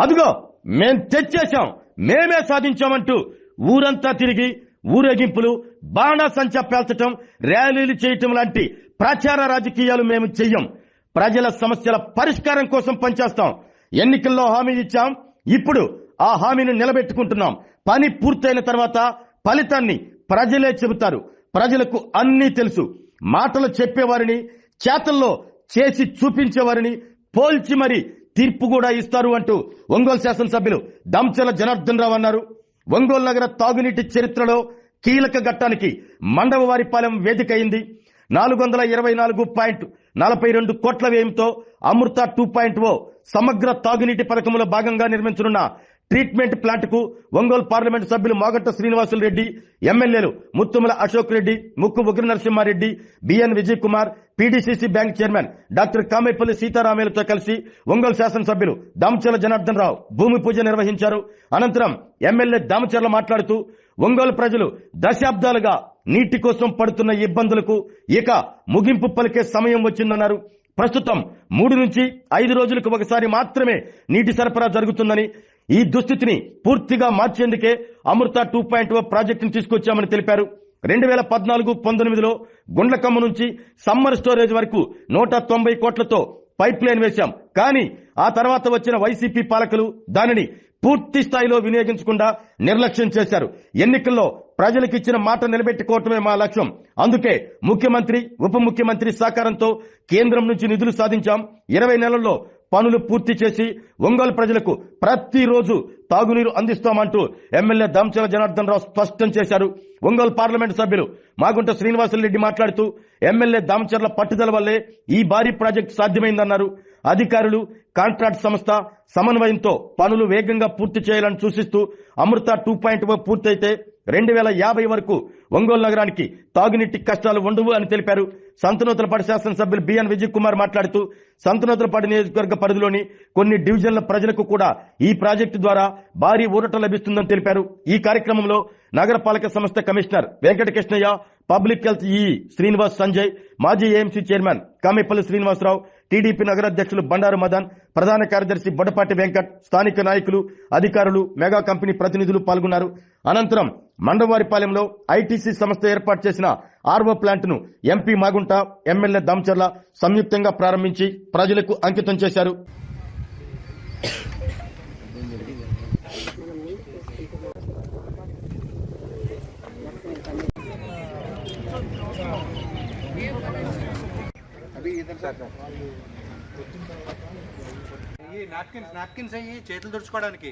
అదిగో మేం తెచ్చేశాం, మేమే సాధించామంటూ ఊరంతా తిరిగి ఊరేగింపులు, బాణాసంచా పేల్చటం, ర్యాలీలు చేయటం లాంటి ప్రచార రాజకీయాలు మేము చెయ్యం. ప్రజల సమస్యల పరిష్కారం కోసం పనిచేస్తాం. ఎన్నికల్లో హామీ ఇచ్చాం, ఇప్పుడు ఆ హామీని నిలబెట్టుకుంటున్నాం. పని పూర్తయిన తర్వాత ఫలితాన్ని ప్రజలే చెబుతారు. ప్రజలకు అన్నీ తెలుసు. మాటలు చెప్పేవారిని చేతల్లో చేసి చూపించేవారిని పోల్చి మరి తీర్పు కూడా ఇస్తారు అంటూ ఒంగోలు శాసనసభ్యులు దంచల జనార్దన్ రావు అన్నారు. ఒంగోలు నగర తాగునీటి చరిత్రలో కీలక ఘట్టానికి మండవవారిపాలెం వేదిక అయింది. 424.42 కోట్ల వ్యయంతో అమృత 2.0 సమగ్ర తాగునీటి పథకంలో భాగంగా నిర్మించనున్న ట్రీట్మెంట్ ప్లాంట్ కు ఒంగోలు పార్లమెంటు సభ్యులు మోగంట శ్రీనివాసులు రెడ్డి, ఎమ్మెల్యేలు Muthumala Ashok Reddy, Mukku Ugra Narasimha Reddy, BN Vijay Kumar, PDCC bank chairman doctor Kamepalli సీతారామేలతో కలిసి ఒంగోలు శాసనసభ్యులు దామచర్ల జనార్దన్ రావు భూమి పూజ నిర్వహించారు. అనంతరం ఎమ్మెల్యే దామచర్ల మాట్లాడుతూ ఒంగోలు ప్రజలు దశాబ్దాలుగా నీటి కోసం పడుతున్న ఇబ్బందులకు ఇక ముగింపు పలికే సమయం వచ్చిందన్నారు. ప్రస్తుతం 3 నుంచి 5 రోజులకు ఒకసారి మాత్రమే నీటి సరఫరా జరుగుతుందని, ఈ దుస్థితిని పూర్తిగా మార్చేందుకే అమృత 2.0 ప్రాజెక్టును తీసుకొచ్చామని తెలిపారు. 2014-19లో గుండ్లకమ్మ నుంచి సమ్మర్ స్టోరేజ్ వరకు 190 కోట్లతో పైప్ లైన్ వేశాం. కానీ ఆ తర్వాత వచ్చిన వైసీపీ పాలకులు దానిని పూర్తి స్థాయిలో వినియోగించకుండా నిర్లక్ష్యం చేశారు. ఎన్నికల్లో ప్రజలకు ఇచ్చిన మాట నిలబెట్టుకోవటమే మా లక్ష్యం. అందుకే ముఖ్యమంత్రి, ఉప ముఖ్యమంత్రి సహకారంతో కేంద్రం నుంచి నిధులు సాధించాం. 20 నెలల్లో పనులు పూర్తి చేసి ఒంగోలు ప్రజలకు ప్రతిరోజు తాగునీరు అందిస్తామంటూ ఎమ్మెల్యే దామచర్ల జనార్దన్ రావు స్పష్టం చేశారు. ఒంగోలు పార్లమెంటు సభ్యులు మాగుంట శ్రీనివాసులరెడ్డి మాట్లాడుతూ ఎమ్మెల్యే దామచర్ల పట్టుదల వల్లే ఈ భారీ ప్రాజెక్టు సాధ్యమైందన్నారు. అధికారులు, కాంట్రాక్ట్ సంస్థ సమన్వయంతో పనులు వేగంగా పూర్తి చేయాలని సూచిస్తూ అమృత 2.0 పూర్తయితే 2050 వరకు ఒంగోలు నగరానికి తాగునీటి కష్టాలు ఉండవు అని తెలిపారు. సంతనూతలపాడు శాసనసభ్యులు బిఎన్ విజయ్ కుమార్ మాట్లాడుతూ సంతనూతలపాడు నియోజకవర్గ పరిధిలోని కొన్ని డివిజన్ల ప్రజలకు కూడా ఈ ప్రాజెక్టు ద్వారా భారీ ఊరట లభిస్తుందని తెలిపారు. ఈ కార్యక్రమంలో నగరపాలక సంస్థ commissioner Venkatakrishnaiah, public health EE Srinivas Sanjay, మాజీ AMC chairman Kamepalli Srinivasa Rao, TDP నగరాధ్యక్షులు బండారు మదన్, ప్రధాన కార్యదర్శి బొడపాటి వెంకట్, స్థానిక నాయకులు, అధికారులు, మెగా కంపెనీ ప్రతినిధులు పాల్గొన్నారు. అనంతరం మండవారిపాలెంలో ఐటీసీ సంస్థ ఏర్పాటు చేసిన ఆర్వో ప్లాంట్ ను ఎంపీ మాగుంట, ఎమ్మెల్యే దామచర్ల సంయుక్తంగా ప్రారంభించి ప్రజలకు అంకితం చేశారు. నాప్కిన్స్ అయ్యి చేతులు తుడుచుకోవడానికి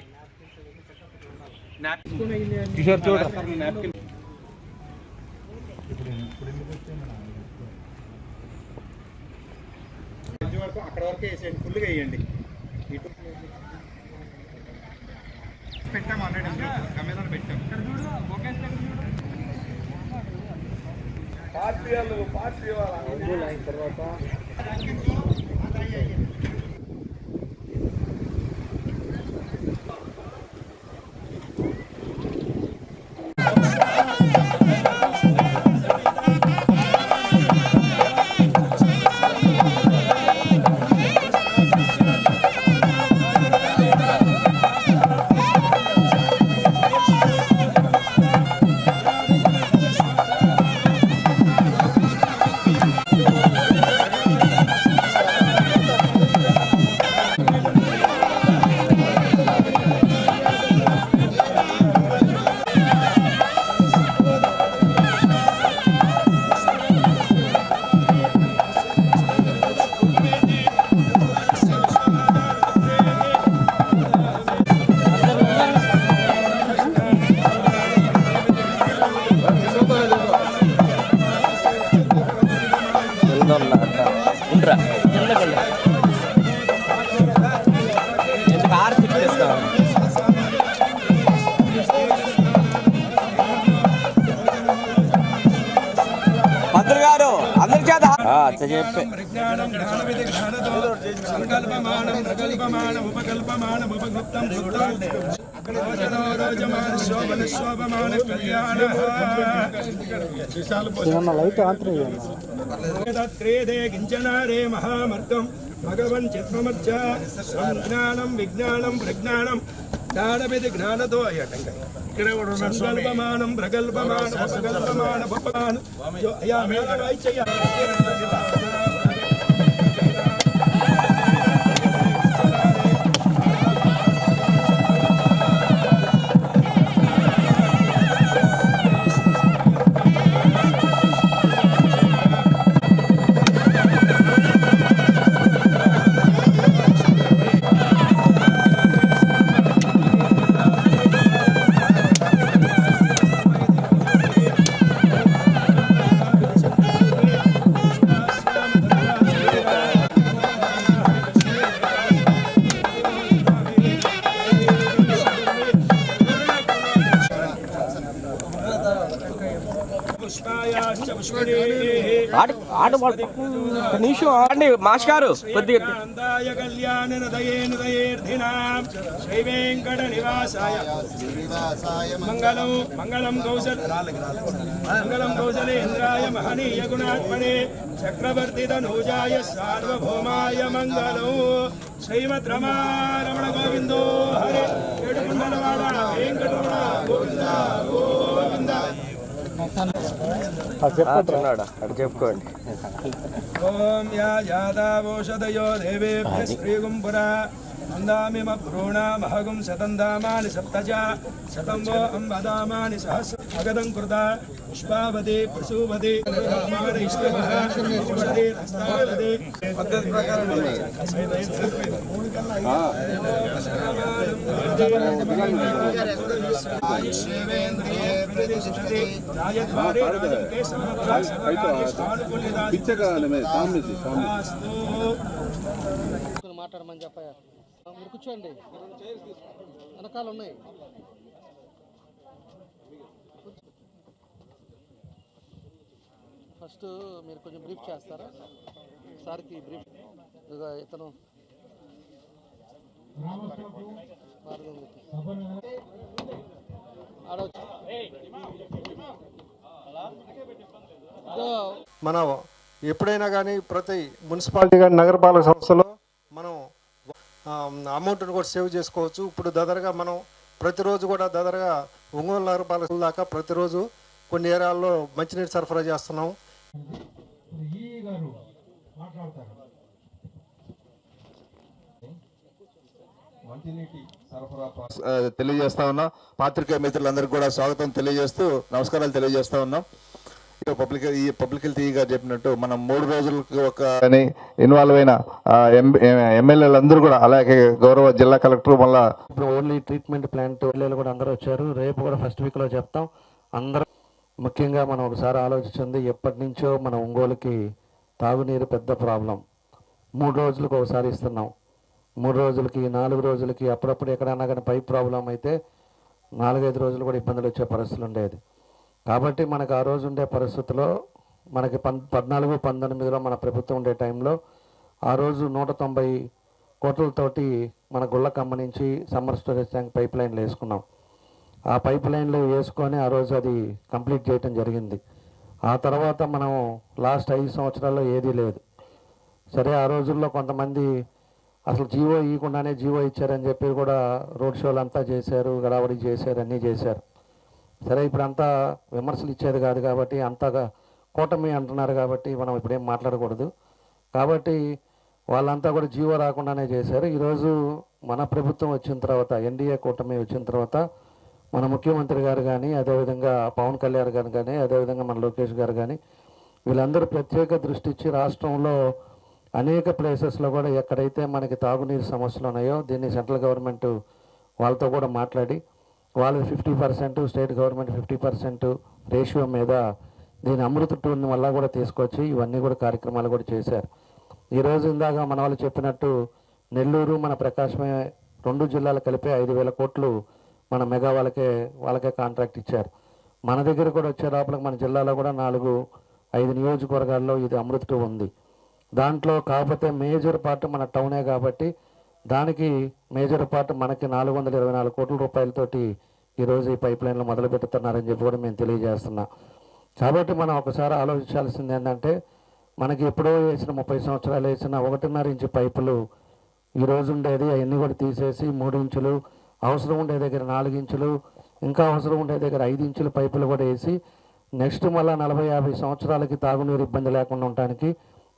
అక్కడ వరకు వేసేయండి, ఫుల్గా వేయండి. పెట్టాము ఆల్రెడీ, గమ్యాలను పెట్టాము. పార్టీ అయిన తర్వాత మంత్రి గారు అందరి చేత చెప్పి లైట్ ఆంధ్ర క్రేదే కించనారే మహామర్గం భగవన్ చిత్మమచ్చ జ్ఞానం విజ్ఞానం ప్రజ్ఞానం జ్ఞానమిది జ్ఞానతో అయ్యటంగా ఇక్కడ కూడా సంకల్పమానం ప్రగల్పమానం ప్రగల్పమాన భగవాన్ అయ్యా మేఘవాయిచ్చయ్యా నిమిషం ఆడండి మాస్ గారు కొద్దిగా శ్రీ వెంకట నివాసాయ మంగళం మంగళం కౌశలేంద్రాయ మహనీయ గుణాత్మనే చక్రవర్తి తనూజాయ సార్వభౌమాయ మంగళం శ్రీమద్ రమారమణ గోవిందో హరే ఏడుకుండలవాడ వెంకటరమణ గోవింద గోవింద. అటు చెప్పుకోండి. ఓం యా జాతావోషధయో దేవేభ్య శ్రీగుంపుర అందామిమ భ్రూణామహగుం శతం దామాని సప్తజ శతం వో అంబదామాని సహస్ర అగదం కృత పుష్పావతి ప్రసూవతి పద్ధతి ప్రకారం మాట్లాడమని చెప్పారు. మీరు కూర్చోండి, వెనకాల ఉన్నాయి. ఫస్ట్ మీరు కొంచెం బ్రీఫ్ చేస్తారా సార్కి? బ్రీఫ్ ఇతను మనం ఎప్పుడైనా కానీ ప్రతి మున్సిపాలిటీ కానీ నగరపాలక సంస్థలో మనం అమౌంట్ని కూడా సేవ్ చేసుకోవచ్చు. ఇప్పుడు దాదాపుగా మనం ప్రతిరోజు కూడా దాదాపుగా ఒంగోలు నగరపాలక దాకా ప్రతిరోజు కొన్ని ఏరియాల్లో మంచినీరు సరఫరా చేస్తున్నాం. తెలియజేస్తా ఉన్నాం. పాత్రికేయ మిత్రులందరికీ కూడా స్వాగతం తెలియజేస్తూ నమస్కారాలు తెలియజేస్తా ఉన్నాం. పబ్లిక్ హెల్త్ గారు చెప్పినట్టు మనం 3 రోజులకి ఒక ఇన్వాల్వ్ అయిన ఎమ్మెల్యేలు కూడా, అలాగే గౌరవ జిల్లా కలెక్టర్ వల్ల ఇప్పుడు ఓన్లీ ట్రీట్మెంట్ ప్లాంట్ ఎమ్మెల్యేలు కూడా అందరూ వచ్చారు. రేపు కూడా ఫస్ట్ వీక్లో చెప్తాం. అందరూ ముఖ్యంగా మనం ఒకసారి ఆలోచించింది, ఎప్పటి నుంచో మన ఒంగోలుకి తాగునీరు పెద్ద ప్రాబ్లం. 3 రోజులకు ఒకసారి ఇస్తున్నాం. 3 రోజులకి 4 రోజులకి అప్పుడప్పుడు ఎక్కడన్నా కానీ పైప్ ప్రాబ్లం అయితే 4-5 రోజులు కూడా ఇబ్బందులు వచ్చే పరిస్థితులు ఉండేది. కాబట్టి మనకు ఆ రోజు ఉండే పరిస్థితుల్లో మనకి 14-19లో మన ప్రభుత్వం ఉండే టైంలో ఆ రోజు 190 కోట్లతోటి మన గుళ్ళకమ్మ నుంచి సమ్మర్ స్టోరేజ్ ట్యాంక్ పైప్ లైన్లు వేసుకున్నాం. ఆ పైప్ లైన్లు వేసుకొని ఆ రోజు అది కంప్లీట్ చేయటం జరిగింది. ఆ తర్వాత మనం లాస్ట్ 5 సంవత్సరాల్లో ఏదీ లేదు. సరే, ఆ రోజుల్లో కొంతమంది అసలు జీవో ఇవ్వకుండానే జీవో ఇచ్చారని చెప్పి కూడా రోడ్ షోలు అంతా చేశారు, గడావడి చేశారు, అన్నీ చేశారు. సరే, ఇప్పుడు అంతా విమర్శలు ఇచ్చేది కాదు కాబట్టి, అంతగా కూటమి అంటున్నారు కాబట్టి మనం ఇప్పుడేం మాట్లాడకూడదు. కాబట్టి వాళ్ళంతా కూడా జీవో రాకుండానే చేశారు. ఈరోజు మన ప్రభుత్వం వచ్చిన తర్వాత, ఎన్డీఏ కూటమి వచ్చిన తర్వాత మన ముఖ్యమంత్రి గారు కానీ, అదేవిధంగా పవన్ కళ్యాణ్ గారు కానీ, అదేవిధంగా మన లోకేష్ గారు కానీ వీళ్ళందరూ ప్రత్యేక దృష్టి ఇచ్చి రాష్ట్రంలో అనేక ప్లేసెస్లో కూడా ఎక్కడైతే మనకి తాగునీరు సమస్యలు ఉన్నాయో దీన్ని సెంట్రల్ గవర్నమెంట్ వాళ్ళతో కూడా మాట్లాడి వాళ్ళు 50%, స్టేట్ గవర్నమెంట్ 50% రేషియో మీద దీని అమృత 2 వల్ల కూడా తీసుకొచ్చి ఇవన్నీ కూడా కార్యక్రమాలు కూడా చేశారు. ఈరోజు ఇందాక మన వాళ్ళు చెప్పినట్టు నెల్లూరు మన ప్రకాశమే 2 జిల్లాలు కలిపి 5,000 కోట్లు మన మెగా వాళ్ళకే కాంట్రాక్ట్ ఇచ్చారు. మన దగ్గర కూడా వచ్చే లోపలికి మన జిల్లాలో కూడా 4-5 నియోజకవర్గాల్లో ఇది అమృత 2 ఉంది. దాంట్లో కాకపోతే మేజర్ పార్ట్ మన టౌనే కాబట్టి దానికి మేజర్ పార్ట్ మనకి 424 కోట్ల రూపాయలతోటి ఈరోజు ఈ పైప్ లైన్లు మొదలు పెడుతున్నారని చెప్పి కూడా మేము తెలియజేస్తున్నాం. కాబట్టి మనం ఒకసారి ఆలోచించాల్సింది ఏంటంటే మనకి ఎప్పుడో వేసిన 30 సంవత్సరాలు వేసిన 1.5 ఇంచు పైపులు ఈరోజు ఉండేది అవన్నీ కూడా తీసేసి 3 ఇంచులు, అవసరం ఉండే దగ్గర 4 ఇంచులు, ఇంకా అవసరం ఉండే దగ్గర 5 ఇంచుల పైపులు కూడా వేసి నెక్స్ట్ మళ్ళీ 40-50 సంవత్సరాలకి తాగునీరు ఇబ్బంది లేకుండా ఉండటానికి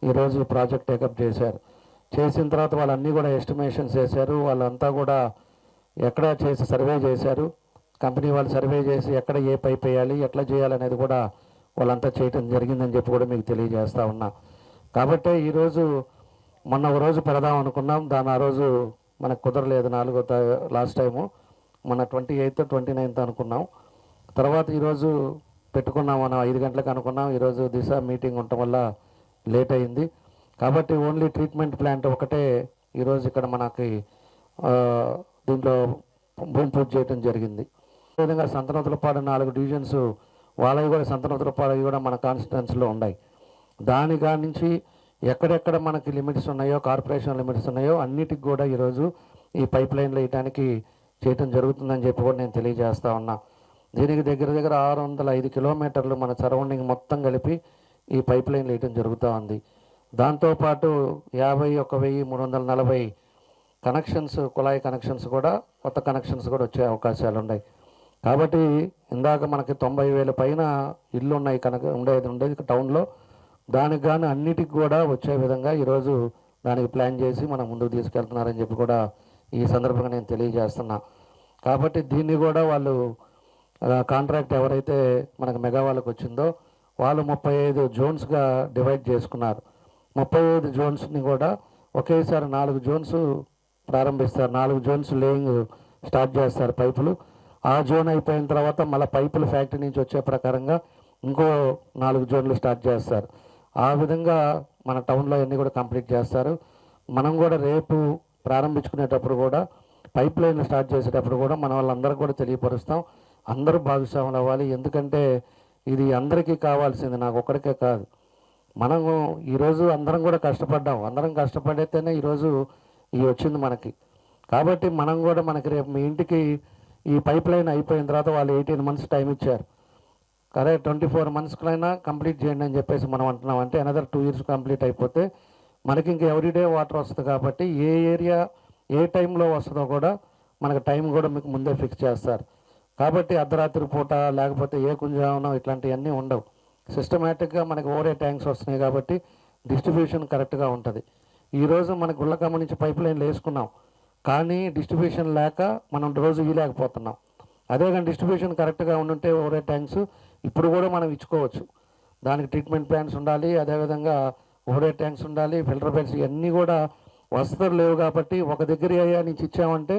ఈరోజు ఈ ప్రాజెక్ట్ టేకప్ చేశారు. చేసిన తర్వాత వాళ్ళన్నీ కూడా ఎస్టిమేషన్స్ వేశారు. వాళ్ళంతా కూడా ఎక్కడ చేసి సర్వే చేశారు. కంపెనీ వాళ్ళు సర్వే చేసి ఎక్కడ ఏ పైప్ వేయాలి, ఎట్లా చేయాలనేది కూడా వాళ్ళంతా చేయటం జరిగిందని చెప్పి కూడా మీకు తెలియజేస్తా ఉన్నా. కాబట్టి ఈరోజు మొన్న ఒక రోజు పెడదాం అనుకున్నాం, దాని ఆ రోజు మనకు కుదరలేదు. లాస్ట్ టైము మన 28th 29th అనుకున్నాం. తర్వాత ఈరోజు పెట్టుకున్నాం, మనం 5 గంటలకు అనుకున్నాం. ఈరోజు దిశ మీటింగ్ ఉండటం వల్ల లేట్ అయింది. కాబట్టి ఓన్లీ ట్రీట్మెంట్ ప్లాంట్ ఒకటే ఈరోజు ఇక్కడ మనకి దీంట్లో భూమి పూజ చేయడం జరిగింది. అదేవిధంగా సంతనోతులపాడు 4 డివిజన్స్ వాళ్ళవి కూడా సంతనోతులపాడు కూడా మన కాన్స్టిట్యున్సీలో ఉన్నాయి. దాని నుంచి ఎక్కడెక్కడ మనకి లిమిట్స్ ఉన్నాయో, కార్పొరేషన్ లిమిట్స్ ఉన్నాయో అన్నిటికి కూడా ఈరోజు ఈ పైప్ లైన్లు వేయడానికి చేయటం జరుగుతుందని చెప్పి కూడా నేను తెలియజేస్తా ఉన్నా. దీనికి దగ్గర 605 కిలోమీటర్లు మన సరౌండింగ్ మొత్తం కలిపి ఈ పైప్ లైన్లు వేయటం జరుగుతూ ఉంది. దాంతోపాటు 51,340 కనెక్షన్స్, కుళాయి కనెక్షన్స్ కూడా, కొత్త కనెక్షన్స్ కూడా వచ్చే అవకాశాలు ఉన్నాయి. కాబట్టి ఇందాక మనకి 90,000 పైన ఇల్లు ఉన్నాయి ఉండేది టౌన్లో. దానికి కానీ అన్నిటికి కూడా వచ్చే విధంగా ఈరోజు దానికి ప్లాన్ చేసి మనం ముందుకు తీసుకెళ్తున్నారని చెప్పి కూడా ఈ సందర్భంగా నేను తెలియజేస్తున్నా. కాబట్టి దీన్ని కూడా వాళ్ళు కాంట్రాక్ట్ ఎవరైతే మనకు మెగా వాళ్ళకి వచ్చిందో వాళ్ళు 35 జోన్స్గా డివైడ్ చేసుకున్నారు. 35 జోన్స్ని కూడా ఒకేసారి 4 జోన్స్ ప్రారంభిస్తారు. 4 జోన్స్ లేయింగ్ స్టార్ట్ చేస్తారు పైపులు. ఆ జోన్ అయిపోయిన తర్వాత మళ్ళీ పైపులు ఫ్యాక్టరీ నుంచి వచ్చే ప్రకారంగా ఇంకో 4 జోన్లు స్టార్ట్ చేస్తారు. ఆ విధంగా మన టౌన్లో అన్నీ కూడా కంప్లీట్ చేస్తారు. మనం కూడా రేపు ప్రారంభించుకునేటప్పుడు కూడా పైప్ లైన్లు స్టార్ట్ చేసేటప్పుడు కూడా మన వాళ్ళందరూ కూడా తెలియపరుస్తాం. అందరూ భాగస్వాములు అవ్వాలి. ఎందుకంటే ఇది అందరికీ కావాల్సింది, నాకు ఒక్కడికే కాదు. మనము ఈరోజు అందరం కూడా కష్టపడ్డాం. అందరం కష్టపడితేనే ఈరోజు ఇది వచ్చింది మనకి. కాబట్టి మనం కూడా మనకి రేపు మీ ఇంటికి ఈ పైప్ లైన్ అయిపోయిన తర్వాత వాళ్ళు 18 months టైం ఇచ్చారు. కరెక్ట్ 24 monthsకైనా కంప్లీట్ చేయండి అని చెప్పేసి మనం అంటున్నాం. అంటే అనదర్ 2 years కంప్లీట్ అయిపోతే మనకి ఇంక ఎవ్రీడే వాటర్ వస్తుంది. కాబట్టి ఏ ఏరియా ఏ టైంలో వస్తుందో కూడా మనకు టైం కూడా మీకు ముందే ఫిక్స్ చేస్తారు. కాబట్టి అర్ధరాత్రి పూట లేకపోతే ఏ కుంజామనం ఇట్లాంటివన్నీ ఉండవు. సిస్టమేటిక్గా మనకి ఓరే ట్యాంక్స్ వస్తున్నాయి కాబట్టి డిస్ట్రిబ్యూషన్ కరెక్ట్గా ఉంటుంది. ఈరోజు మన గుళ్ళకమ్మ నుంచి పైప్ లైన్లు వేసుకున్నాం, కానీ డిస్ట్రిబ్యూషన్ లేక మనం రోజు ఇవ్వలేకపోతున్నాం. అదే కానీ డిస్ట్రిబ్యూషన్ కరెక్ట్గా ఉండుంటే ఓరే ట్యాంక్స్ ఇప్పుడు కూడా మనం ఇచ్చుకోవచ్చు. దానికి ట్రీట్మెంట్ ప్లాంట్స్ ఉండాలి, అదేవిధంగా ఓరే ట్యాంక్స్ ఉండాలి, ఫిల్టర్ బెడ్స్ ఇవన్నీ కూడా వసతులు లేవు. కాబట్టి ఒక దగ్గర ఏరియా నుంచి ఇచ్చామంటే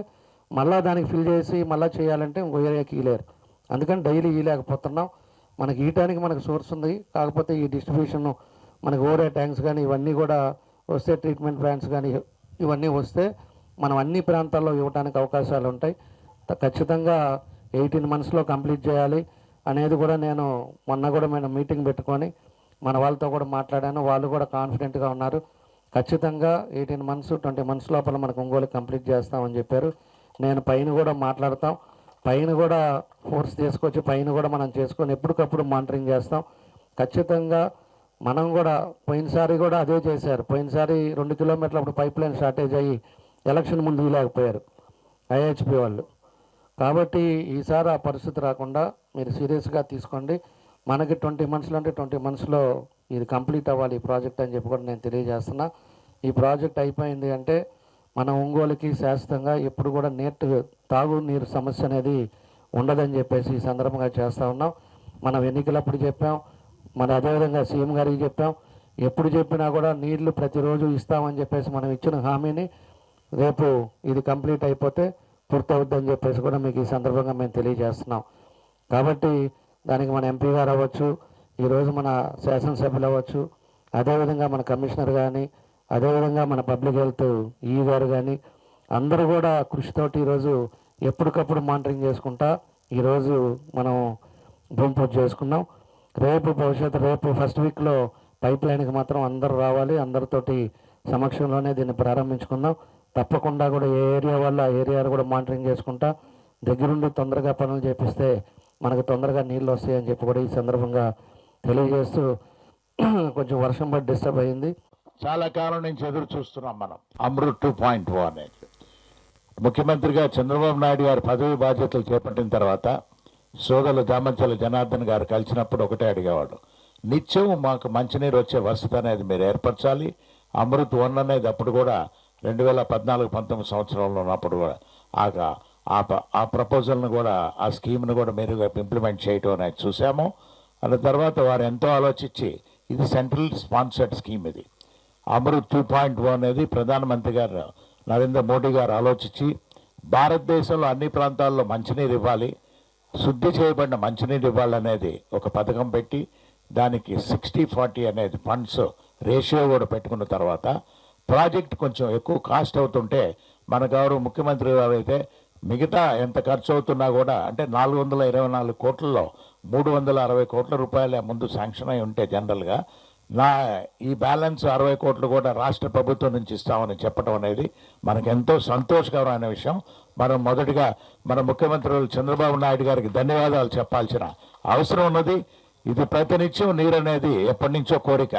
మళ్ళీ దానికి ఫిల్ చేసి మళ్ళీ చేయాలంటే ఇంకో ఏరియాకి ఇవ్వలేరు. అందుకని డైలీ ఇవ్వలేకపోతున్నాం. మనకి ఇవ్వడానికి మనకు సోర్స్ ఉంది, కాకపోతే ఈ డిస్ట్రిబ్యూషన్ మనకి ఓరే ట్యాంక్స్ కానీ ఇవన్నీ కూడా వస్తే, ట్రీట్మెంట్ ప్లాంట్స్ కానీ ఇవన్నీ వస్తే మనం అన్ని ప్రాంతాల్లో ఇవ్వడానికి అవకాశాలు ఉంటాయి. ఖచ్చితంగా 18 monthsలో కంప్లీట్ చేయాలి అనేది కూడా నేను మొన్న కూడా మీటింగ్ పెట్టుకొని మన వాళ్ళతో కూడా మాట్లాడాను. వాళ్ళు కూడా కాన్ఫిడెంట్గా ఉన్నారు. ఖచ్చితంగా 18 months 20 months లోపల మనకు ఒంగోలు కంప్లీట్ చేస్తామని చెప్పారు. నేను పైన కూడా మాట్లాడతాం, పైన కూడా ఫోర్స్ తీసుకొచ్చి పైన కూడా మనం చేసుకొని ఎప్పటికప్పుడు మానిటరింగ్ చేస్తాం. ఖచ్చితంగా మనం కూడా పోయినసారి కూడా అదే చేశారు. పోయినసారి 2 కిలోమీటర్ల అప్పుడు పైప్ లైన్ షార్టేజ్ అయ్యి ఎలక్షన్ ముందు ఇవ్వలేకపోయారు ఐహెచ్పి వాళ్ళు. కాబట్టి ఈసారి ఆ పరిస్థితి రాకుండా మీరు సీరియస్గా తీసుకోండి. మనకి 20 months అంటే 20 monthsలో ఇది కంప్లీట్ అవ్వాలి ఈ ప్రాజెక్ట్ అని చెప్పి కూడా నేను తెలియజేస్తున్నా. ఈ ప్రాజెక్ట్ అయిపోయింది అంటే మన ఒంగోలుకి శాశ్వతంగా ఎప్పుడు కూడా తాగునీరు సమస్య అనేది ఉండదని చెప్పేసి ఈ సందర్భంగా చేస్తూ ఉన్నాం. మనం ఎన్నికలప్పుడు చెప్పాం, మన అదేవిధంగా సీఎం గారికి చెప్పాం. ఎప్పుడు చెప్పినా కూడా నీళ్లు ప్రతిరోజు ఇస్తామని చెప్పేసి మనం ఇచ్చిన హామీని రేపు ఇది కంప్లీట్ అయిపోతే పూర్తవుద్దని చెప్పేసి కూడా మీకు ఈ సందర్భంగా మేము తెలియజేస్తున్నాం. కాబట్టి దానికి మన ఎంపీ గారు అవ్వచ్చు, ఈరోజు మన శాసనసభ్యులు అవ్వచ్చు, అదేవిధంగా మన కమిషనర్ కానీ, అదేవిధంగా మన పబ్లిక్ హెల్త్ ఈ గారు కానీ అందరూ కూడా కృషితోటి ఈరోజు ఎప్పటికప్పుడు మానిటరింగ్ చేసుకుంటా ఈరోజు మనం భూమి పూజ చేసుకున్నాం. రేపు ఫస్ట్ వీక్లో పైప్ లైన్కి మాత్రం అందరూ రావాలి. అందరితోటి సమక్షంలోనే దీన్ని ప్రారంభించుకుందాం. తప్పకుండా కూడా ఏ ఏరియా వల్ల ఆ ఏరియాలు కూడా మానిటరింగ్ చేసుకుంటా దగ్గరుండి తొందరగా పనులు చేపిస్తే మనకు తొందరగా నీళ్ళు వస్తాయని చెప్పి కూడా ఈ సందర్భంగా తెలియజేస్తూ కొంచెం వర్షం పడి డిస్టర్బ్ అయింది. చాలా కాలం నుంచి ఎదురు చూస్తున్నాం మనం అమృత్ 2.0 అనేది. ముఖ్యమంత్రిగా చంద్రబాబు నాయుడు గారు పదవి బాధ్యతలు చేపట్టిన తర్వాత సోదరులు దామంచల జనార్దన్ గారు కలిసినప్పుడు ఒకటే అడిగేవాడు, నిత్యం మాకు మంచినీరు వచ్చే వసతి అనేది మీరు ఏర్పరచాలి. అమృత్ 1 అనేది అప్పుడు కూడా 2014-19 సంవత్సరంలో ఉన్నప్పుడు కూడా ఆ ప్రపోజల్ను కూడా ఆ స్కీమ్ను కూడా మీరు ఇంప్లిమెంట్ చేయటం అనేది చూసాము. అన్న తర్వాత వారు ఎంతో ఆలోచించి ఇది సెంట్రల్ స్పాన్సర్డ్ స్కీమ్, ఇది అమృత్ 2.0 అనేది ప్రధానమంత్రి గారు నరేంద్ర మోడీ గారు ఆలోచించి భారతదేశంలో అన్ని ప్రాంతాల్లో మంచినీరు ఇవ్వాలి, శుద్ధి చేయబడిన మంచినీరు ఇవ్వాలనేది ఒక పథకం పెట్టి దానికి 60-40 అనేది ఫండ్స్ రేషియో కూడా పెట్టుకున్న తర్వాత ప్రాజెక్ట్ కొంచెం ఎక్కువ కాస్ట్ అవుతుంటే మన గౌరవ ముఖ్యమంత్రి గారు అయితే మిగతా ఎంత ఖర్చు అవుతున్నా కూడా అంటే 424 కోట్లలో 360 కోట్ల రూపాయలే ముందు శాంక్షన్ అయి ఉంటే జనరల్గా ఈ బ్యాలెన్స్ 60 కోట్లు కూడా రాష్ట్ర ప్రభుత్వం నుంచి ఇస్తామని చెప్పడం అనేది మనకెంతో సంతోషకరమైన విషయం. మనం మొదటిగా మన ముఖ్యమంత్రులు చంద్రబాబు నాయుడు గారికి ధన్యవాదాలు చెప్పాల్సిన అవసరం ఉన్నది. ఇది ప్రతినిత్యం నీరు అనేది ఎప్పటి నుంచో కోరిక.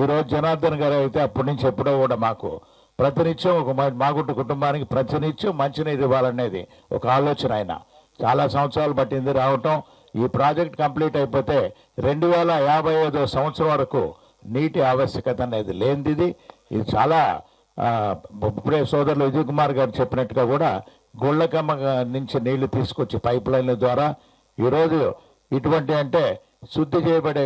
ఈరోజు జనార్దన్ గారు అయితే అప్పటి నుంచి ఎప్పుడో కూడా మాకు ప్రతినిత్యం ఒక మాగుంట కుటుంబానికి ప్రతినిత్యం మంచినీరు ఇవ్వాలనేది ఒక ఆలోచన. ఆయన చాలా సంవత్సరాలు పట్టింది రావటం. ఈ ప్రాజెక్ట్ కంప్లీట్ అయిపోతే 2055 సంవత్సరం వరకు నీటి ఆవశ్యకత అనేది లేనిది. ఇది చాలా ఇప్పుడే సోదరులు విజయ్ కుమార్ గారు చెప్పినట్టుగా కూడా గుళ్ళకమ్మ నుంచి నీళ్లు తీసుకొచ్చి పైప్ లైన్ల ద్వారా ఈరోజు ఇటువంటి అంటే శుద్ధి చేయబడే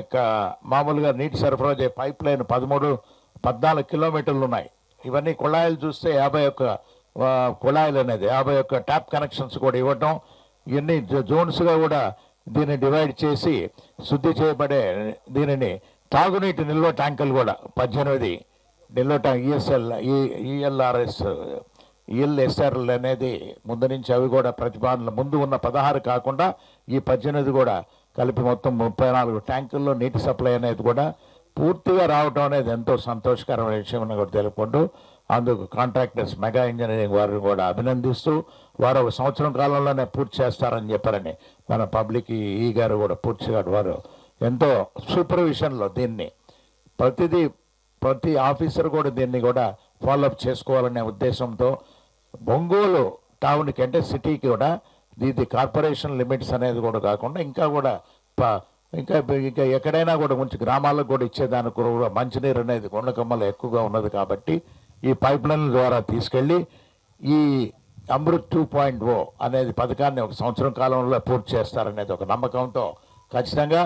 మామూలుగా నీటి సరఫరా చేయ పైప్ లైన్ 13-14 కిలోమీటర్లు ఉన్నాయి. ఇవన్నీ కుళాయిలు చూస్తే 51 కుళాయిలు అనేది 51 ట్యాప్ కనెక్షన్స్ కూడా ఇవ్వటం, ఇవన్నీ జోన్స్గా కూడా దీన్ని డివైడ్ చేసి శుద్ధి చేయబడే దీనిని తాగునీటి నిల్వ ట్యాంకులు కూడా 18 నిల్వ ట్యాంక్ ఈఎల్ఎస్ఆర్ఎల్ అనేది ముందు నుంచి అవి కూడా ప్రతిపాదనలు ముందు ఉన్న 16 కాకుండా ఈ 18 కూడా కలిపి మొత్తం 34 ట్యాంకుల్లో నీటి సప్లై అనేది కూడా పూర్తిగా రావటం అనేది ఎంతో సంతోషకరమైన విషయం కూడా తెలుపుకుంటూ అందుకు కాంట్రాక్టర్స్ మెగా ఇంజనీరింగ్ వారిని కూడా అభినందిస్తూ వారు 1 సంవత్సరం కాలంలోనే పూర్తి చేస్తారని చెప్పారని మన పబ్లిక్ ఈ గారు కూడా పూర్తిగా వారు ఎంతో సూపర్విజన్లో దీన్ని ప్రతి ఆఫీసర్ కూడా దీన్ని కూడా ఫాలోఅప్ చేసుకోవాలనే ఉద్దేశంతో ఒంగోలు టౌన్కి అంటే సిటీకి కూడా ఇది కార్పొరేషన్ లిమిట్స్ అనేది కూడా కాకుండా ఇంకా కూడా ఇంకా ఎక్కడైనా కూడా కొంచెం గ్రామాలకు కూడా ఇచ్చేదానికి కూడా మంచినీరు అనేది కొండకమ్మలో ఎక్కువగా ఉన్నది కాబట్టి ఈ పైప్ లైన్ల ద్వారా తీసుకెళ్ళి ఈ అమృత్ 2.0 అనేది పథకాన్ని 1 సంవత్సరం కాలంలో పూర్తి చేస్తారనేది ఒక నమ్మకంతో ఖచ్చితంగా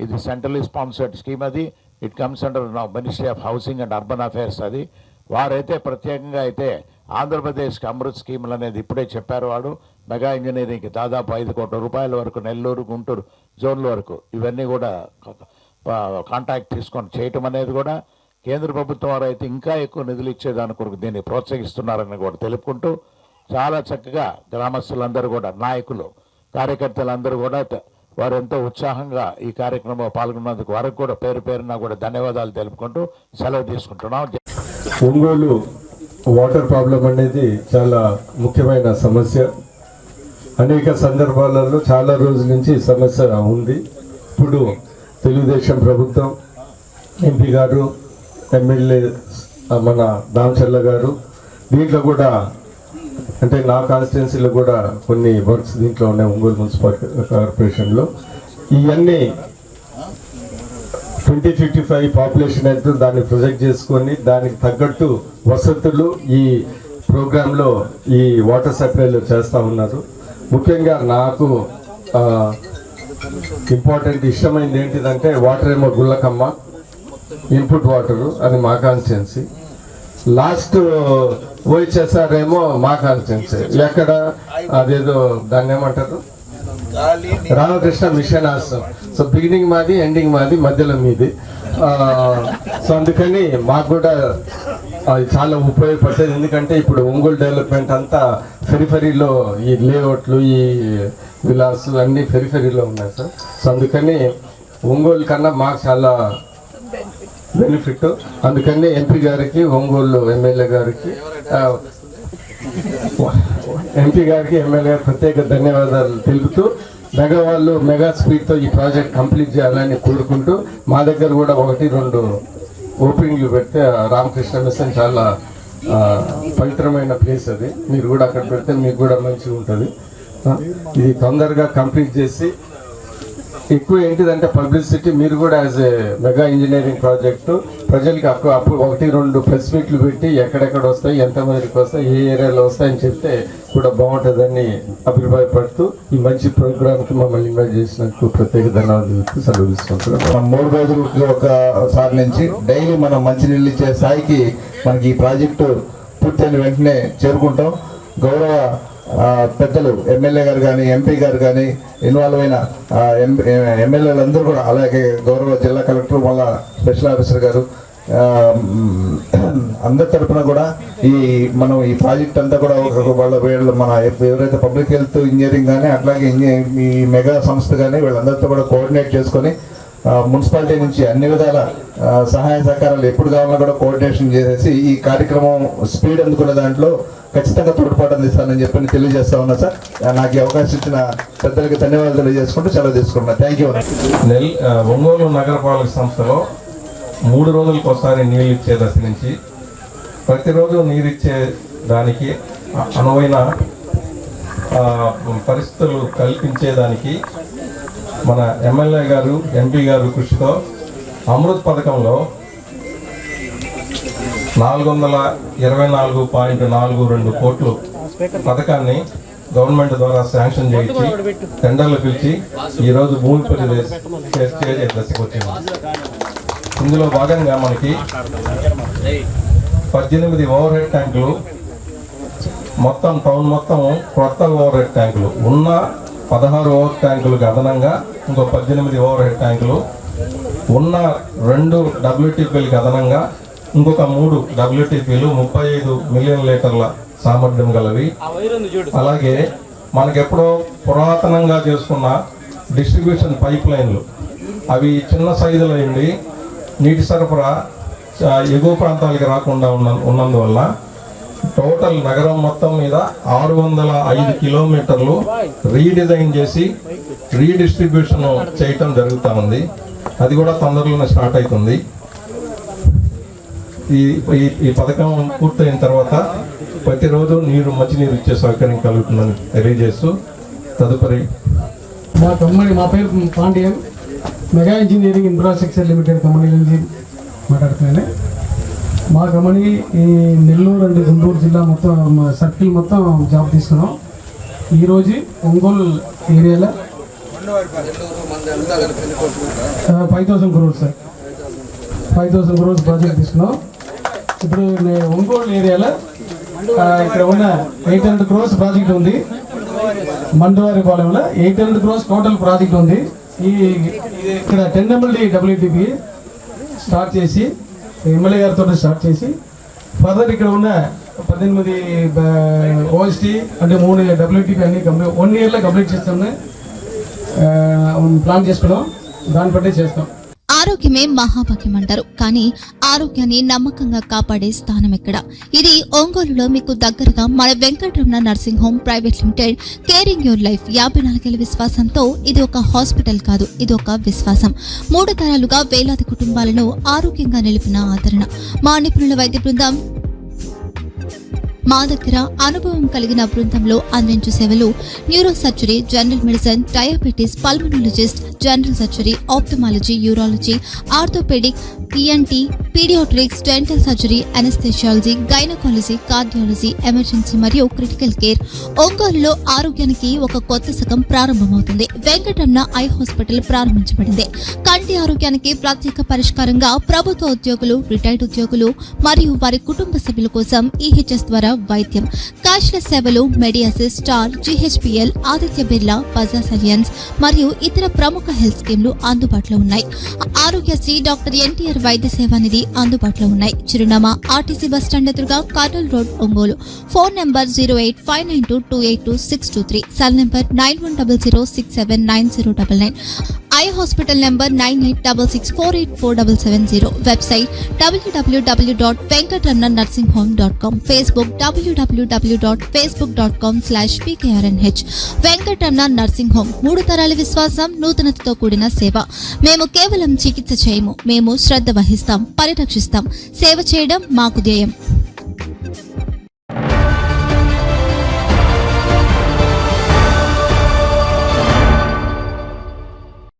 ఇది సెంట్రల్లీ స్పాన్సర్డ్ స్కీమ్. అది it comes under ministry of housing and urban affairs. అది వారైతే ప్రత్యేకంగా అయితే ఆంధ్రప్రదేశ్కి అమృత్ స్కీములు అనేది ఇప్పుడే చెప్పారు. వాడు మెగా ఇంజనీరింగ్కి దాదాపు 5 కోట్ల రూపాయల వరకు నెల్లూరు గుంటూరు జోన్ల వరకు ఇవన్నీ కూడా కాంటాక్ట్ తీసుకొని చేయటం అనేది కూడా కేంద్ర ప్రభుత్వం వారు అయితే ఇంకా ఎక్కువ నిధులు ఇచ్చేదాని కొరకు దీన్ని ప్రోత్సహిస్తున్నారని కూడా తెలుపుకుంటూ చాలా చక్కగా గ్రామస్తులందరూ కూడా నాయకులు కార్యకర్తలందరూ కూడా వారు ఎంతో ఉత్సాహంగా ఈ కార్యక్రమంలో పాల్గొన్నందుకు వారికి కూడా పేరున కూడా ధన్యవాదాలు తెలుపుకుంటూ సెలవు తీసుకుంటున్నాం. ఒంగోలు వాటర్ ప్రాబ్లం అనేది చాలా ముఖ్యమైన సమస్య. అనేక సందర్భాలలో చాలా రోజుల నుంచి సమస్య ఉంది. ఇప్పుడు తెలుగుదేశం ప్రభుత్వం ఎంపీ గారు ఎమ్మెల్యే మన దామచర్ల గారు దీంట్లో కూడా అంటే నా కాన్స్టిట్యున్సీలో కూడా కొన్ని వర్క్స్ దీంట్లో ఉన్నాయి. ఒంగోలు మున్సిపల్ కార్పొరేషన్లో ఇవన్నీ 2055 పాపులేషన్ అయితే దాన్ని ప్రొజెక్ట్ చేసుకొని దానికి తగ్గట్టు వసతులు ఈ ప్రోగ్రాంలో ఈ వాటర్ సప్లైలో చేస్తూ ఉన్నారు. ముఖ్యంగా నాకు ఇంపార్టెంట్ ఇష్టమైంది ఏంటిదంటే వాటర్ ఏమో గుళ్ళకమ్మ ఇన్పుట్ వాటరు అది మా కాన్స్టిట్యున్సీ, లాస్ట్ ఓహెచ్ఎస్ఆర్ ఏమో మా కాన్స్టిట్యున్సీ. ఎక్కడ అదేదో దాన్ని ఏమంటారు రామకృష్ణ మిషన్ ఆశ్రమం. సో బిగినింగ్ మాది ఎండింగ్ మాది మధ్యలో మీది. సో అందుకని మాకు కూడా అది చాలా ఉపయోగపడుతుంది. ఎందుకంటే ఇప్పుడు ఒంగోలు డెవలప్మెంట్ అంతా ఫెరిఫెరీలో ఈ లేఅవుట్లు ఈ విలాస్ అన్నీ ఫెరిఫెరీలో ఉన్నాయి సార్. సో అందుకని ఒంగోలు కన్నా మాకు చాలా బెనిఫిట్. అందుకని ఎంపీ గారికి ఒంగోలు ఎమ్మెల్యే గారికి ఎంపీ గారికి ఎమ్మెల్యే గారికి ప్రత్యేక ధన్యవాదాలు తెలుపుతూ మెగా వాళ్ళు మెగా స్పీడ్తో ఈ ప్రాజెక్ట్ కంప్లీట్ చేయాలని కోరుకుంటూ మా దగ్గర కూడా 1-2 ఓపెనింగ్లు పెడితే రామకృష్ణ మిషన్ చాలా పవిత్రమైన ప్లేస్ అది. మీరు కూడా అక్కడ పెడితే మీకు కూడా మంచిగా ఉంటుంది. ఇది తొందరగా కంప్లీట్ చేసి ఎక్కువ ఏంటిదంటే పబ్లిసిటీ మీరు కూడా as a mega engineering project ప్రజలకి అప్పుడు 1-2 ప్రెస్ మీట్లు పెట్టి ఎక్కడెక్కడ వస్తాయి, ఎంతమందికి వస్తాయి, ఏ ఏరియాలో వస్తాయని చెప్తే కూడా బాగుంటుందని అభిప్రాయపడుతూ ఈ మంచి ప్రోగ్రామ్కి మమ్మల్ని ఇన్వైట్ చేసినందుకు ప్రత్యేక ధన్యవాదాలు సెలవు తీసుకుంటున్నాం. 3 రోజులకి ఒకసారి నుంచి డైలీ మనం మంచినీళ్ళు ఇచ్చే స్థాయికి మనకి ఈ ప్రాజెక్టు పూర్తయిన వెంటనే చేరుకుంటాం. గౌరవ పెద్దలు ఎమ్మెల్యే గారు కానీ, ఎంపీ గారు కానీ, ఇన్వాల్వ్ అయిన ఎమ్మెల్యేలందరూ కూడా, అలాగే గౌరవ జిల్లా కలెక్టర్, మళ్ళా స్పెషల్ ఆఫీసర్ గారు, అందరి తరఫున కూడా మనం ఈ ప్రాజెక్ట్ అంతా కూడా వీళ్ళు మన ఎవరైతే పబ్లిక్ హెల్త్ ఇంజనీరింగ్ కానీ అట్లాగే ఈ మెగా సంస్థ కానీ వీళ్ళందరితో కూడా కోఆర్డినేట్ చేసుకొని మున్సిపాలిటీ నుంచి అన్ని విధాల సహాయ సహకారాలు ఎప్పుడు కావాలన్నా కూడా కోఆర్డినేషన్ చేసేసి ఈ కార్యక్రమం స్పీడ్ అందుకునే దాంట్లో ఖచ్చితంగా తోడ్పాటు అందిస్తానని చెప్పి తెలియజేస్తా ఉన్నా సార్. నాకు ఈ అవకాశం ఇచ్చిన పెద్దలకి ధన్యవాదాలు తెలియజేసుకుంటూ సెలవు తీసుకున్నా. Thank you. ఒంగోలు నగరపాలక సంస్థలో 3 రోజులకు ఒకసారి నీళ్ళు ఇచ్చే దశ నుంచి ప్రతిరోజు నీరు ఇచ్చే దానికి అనువైన పరిస్థితులు కల్పించేదానికి మన ఎమ్మెల్యే గారు, ఎంపీ గారు కృషితో అమృత్ పథకంలో 424.42 కోట్లు పథకాన్ని గవర్నమెంట్ ద్వారా శాంక్షన్ చేయించి టెండర్లు పిలిచి ఈరోజు భూమి పూజ చేసే దశకు వచ్చింది. ఇందులో భాగంగా మనకి 18 ఓవర్ హెడ్ ట్యాంకులు, మొత్తం టౌన్ మొత్తం కొత్త ఓవర్ హెడ్ ట్యాంకులు ఉన్న 16 ఓవర్ ట్యాంకులకు అదనంగా ఇంకో 18 ఓవర్ హెడ్ ట్యాంకులు, ఉన్న 2 WTPలకు అదనంగా ఇంకొక 3 WTPలు 35 మిలియన్ లీటర్ల సామర్థ్యం గలవి. అలాగే మనకెప్పుడో పురాతనంగా చేసుకున్న డిస్ట్రిబ్యూషన్ పైప్ లైన్లు, అవి చిన్న సైజులో అయింది, నీటి సరఫరా ఎగువ ప్రాంతాలకి రాకుండా ఉన్నందువల్ల టోటల్ నగరం మొత్తం మీద 605 కిలోమీటర్లు రీడిజైన్ చేసి రీడిస్ట్రిబ్యూషన్ చేయటం జరుగుతూ ఉంది. అది కూడా తొందరలోనే స్టార్ట్ అవుతుంది. ఈ పథకం పూర్తయిన తర్వాత ప్రతిరోజు మంచినీరు ఇచ్చే సౌకర్యం కలుగుతుందని తెలియజేస్తూ తదుపరి మా పేరు Pandian, mega engineering infrastructure limited company నుంచి మాట్లాడుతున్నాను. మా కంపెనీ ఈ నెల్లూరు అండ్ గుంటూరు జిల్లా మొత్తం సర్కిల్ మొత్తం జాబ్ తీసుకున్నాం. ఈరోజు ఒంగోలు ఏరియాలో 5,000 crores సార్, 5,000 crores ప్రాజెక్ట్ తీసుకున్నాం. ఇప్పుడు ఒంగోలు ఏరియాలో ఇక్కడ ఉన్న 800 crores ప్రాజెక్ట్ ఉంది. మండవారిపాలెంలో 800 crores టోటల్ ప్రాజెక్ట్ ఉంది. ఇక్కడ 10 MLD WTP స్టార్ట్ చేసి ఎమ్మెల్యే గారితో స్టార్ట్ చేసి ఫర్దర్ ఇక్కడ ఉన్న 18 OST అంటే 3 WTP అన్ని కంప్లీట్ 1 yearలో కంప్లీట్ చేస్తామని ప్లాన్ చేసుకున్నాం. దాన్ని బట్టే చేస్తాం. ఆరోగ్యమే మహాభాగ్యం అంటారు, కానీ ఆరోగ్యాన్ని నమ్మకంగా కాపాడే స్థానం ఎక్కడ? ఇది ఒంగోలులో మీకు దగ్గరగా మన Venkataramana nursing home private limited. Caring your life 54 ఏళ్ల విశ్వాసంతో ఇది ఒక హాస్పిటల్ కాదు, ఇది ఒక విశ్వాసం. 3 తరాలుగా వేలాది కుటుంబాలను ఆరోగ్యంగా నిలిపిన ఆదరణ. మా నిపుణుల వైద్య బృందం మా దగ్గర అనుభవం కలిగిన బృందంలో అందించే సేవలు neuro surgery, general medicine, diabetes, pulmonologist, general surgery, ophthalmology, urology, orthopaedic, ENT, paediatrics, dental surgery, anaesthesiology, gynaecology, cardiology, emergency మరియు క్రిటికల్ కేర్. ఒంగోలులో ఆరోగ్యానికి ఒక కొత్త శకం ప్రారంభమవుతుంది. వెంకటరమణ ఐ హాస్పిటల్ ప్రారంభించబడింది. కంటి ఆరోగ్యానికి ప్రత్యేక పరిష్కారంగా ప్రభుత్వ ఉద్యోగులు, రిటైర్డ్ ఉద్యోగులు మరియు వారి కుటుంబ సభ్యుల కోసం EHS ద్వారా వైద్యం, క్యాష్లెస్ సేవలు, Medi Assist, Star, GHPL, Aditya Birla, Bajaj Allianz మరియు ఇతర ప్రముఖ హెల్త్ స్కీమ్లు అందుబాటులో ఉన్నాయి. ఆరోగ్యశ్రీ, డాక్టర్ NTR వైద్య సేవా నిధి అందుబాటులో ఉన్నాయి. చిరునామా RTC బస్ స్టాండ్ ఎదురుగా, carnal road, Ongole. Phone number 08592282623, cell number 9100679099. Eye hospital number 9866484770. Website www.venkatramannursing.com. Facebook www.facebook.com/pkrnh. Venkataramana nursing home, 3 తరాల విశ్వాసం, నూతనతతో కూడిన సేవ. మేము కేవలం చికిత్స చేయము, మేము శ్రద్ధ వహిస్తాం, పరిరక్షిస్తాం. సేవ చేయడం మాకు ధ్యేయం.